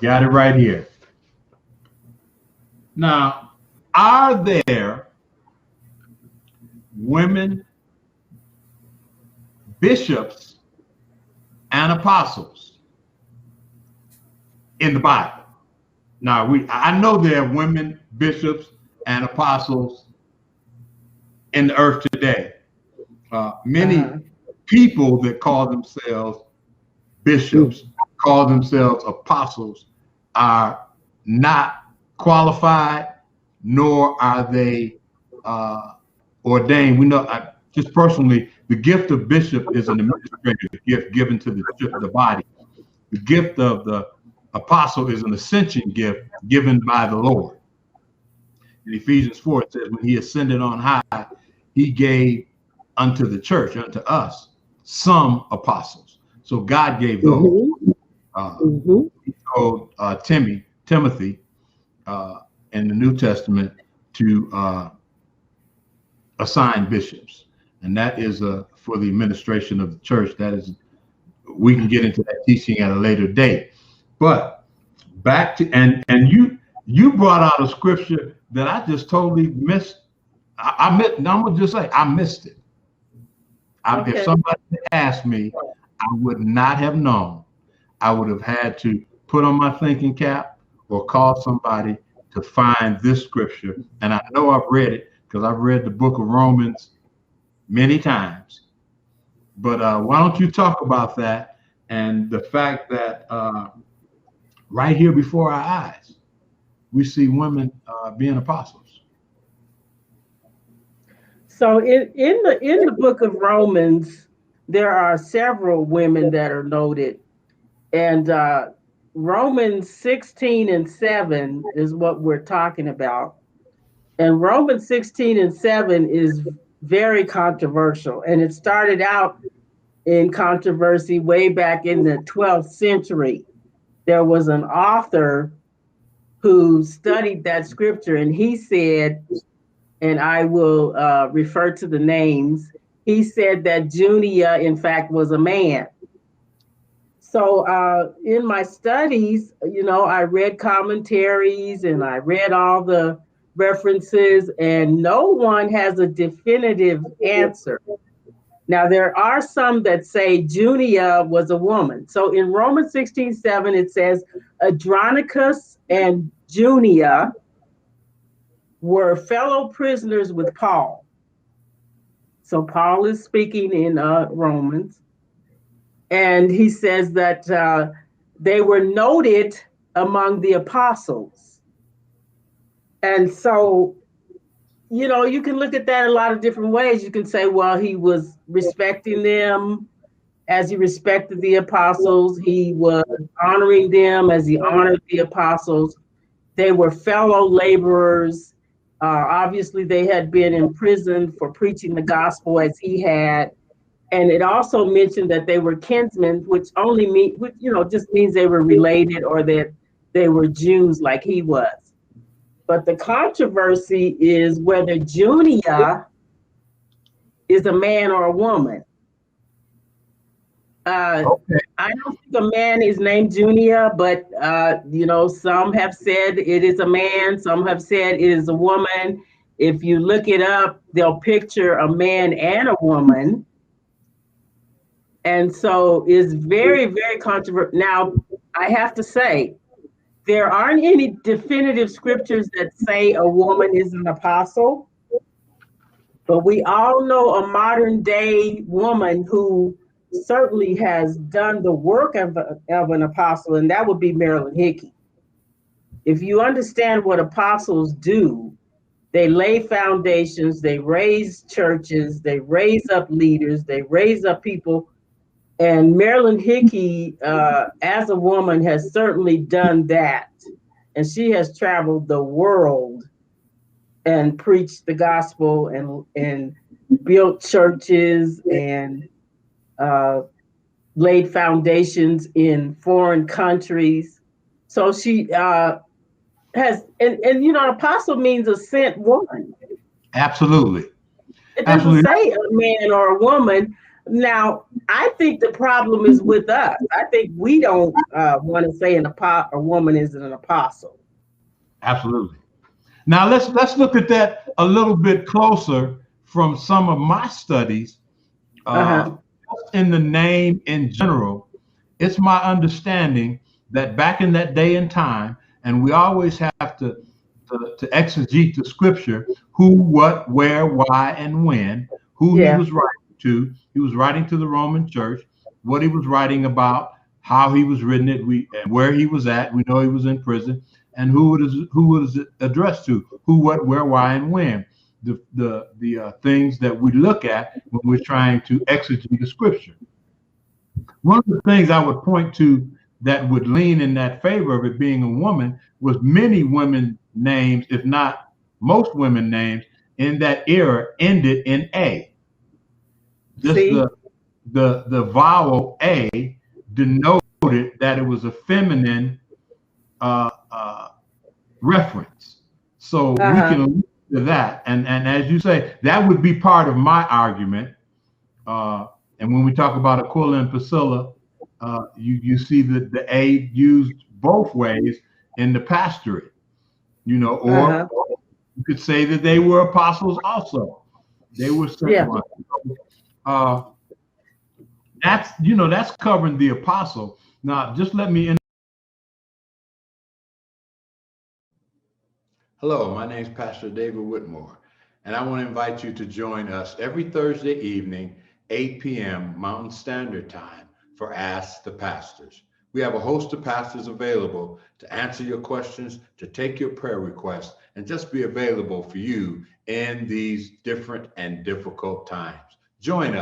Got it right here. Now, are there women bishops and apostles in the Bible? Now, I know there are women bishops and apostles in the earth today. Many people that call themselves bishops, call themselves apostles, are not qualified, nor are they ordained. We know, just personally, the gift of bishop is an administrative gift given to the body. The gift of the apostle is an ascension gift given by the Lord. In Ephesians 4, it says, when he ascended on high, he gave unto the church, unto us, some apostles. So God gave those. He told Timothy in the New Testament to assign bishops. And that is for the administration of the church. That is, we can get into that teaching at a later date. But back to, and you brought out a scripture that I just totally missed. I'm gonna just say I missed it. If somebody asked me, I would not have known. I would have had to put on my thinking cap or call somebody to find this scripture. And I know I've read it because I've read the book of Romans many times. But why don't you talk about that and the fact that right here before our eyes, we see women being apostles. So in the book of Romans, there are several women that are noted, and Romans 16:7 is what we're talking about. And Romans 16:7 is very controversial, and it started out in controversy way back in the 12th century. There was an author who studied that scripture, and he said, and I will refer to the names, he said that Junia, in fact, was a man. So in my studies, I read commentaries and I read all the references, and no one has a definitive answer. Now, there are some that say Junia was a woman. So in Romans 16:7, it says, Andronicus and Junia were fellow prisoners with Paul. So Paul is speaking in Romans. And he says that they were noted among the apostles. And so, you can look at that a lot of different ways. You can say, well, he was respecting them as he respected the apostles. He was honoring them as he honored the apostles. They were fellow laborers. Obviously, they had been in prison for preaching the gospel as he had. And it also mentioned that they were kinsmen, which just means they were related or that they were Jews like he was. But the controversy is whether Junia is a man or a woman. I don't think a man is named Junia, but some have said it is a man, some have said it is a woman. If you look it up, they'll picture a man and a woman. And so it's very, very controversial. Now, I have to say, there aren't any definitive scriptures that say a woman is an apostle, but we all know a modern day woman who certainly has done the work of an apostle, and that would be Marilyn Hickey. If you understand what apostles do, they lay foundations, they raise churches, they raise up leaders, they raise up people. And Marilyn Hickey, as a woman, has certainly done that. And she has traveled the world and preached the gospel and built churches and laid foundations in foreign countries. So she has, and apostle means a sent woman. Absolutely. It doesn't say a man or a woman. Now, I think the problem is with us. I think we don't want to say a woman is an apostle. Absolutely. Now let's look at that a little bit closer from some of my studies. Uh-huh. In the name in general, it's my understanding that back in that day and time, and we always have to exegete the scripture, who, what, where, why, and when, who he Yeah. was writing to. He was writing to the Roman church, what he was writing about, how he was written it, and where he was at. We know he was in prison, and who it is addressed to, who, what, where, why, and when. The things that we look at when we're trying to exegete the scripture. One of the things I would point to that would lean in that favor of it being a woman was many women names, if not most women names in that era ended in A. Just See? the vowel A denoted that it was a feminine uh, uh, reference. So we Uh-huh. can allude to that. And as you say, that would be part of my argument. And when we talk about Aquila and Priscilla, you see that the A used both ways in the pastorate, or Uh-huh. you could say that they were apostles also. They were sent Yeah. ones. Uh, that's covering the apostle. Now, just let me. Hello, my name is Pastor David Whitmore, and I want to invite you to join us every Thursday evening, 8 p.m. Mountain Standard Time, for Ask the Pastors. We have a host of pastors available to answer your questions, to take your prayer requests, and just be available for you in these different and difficult times. Join us.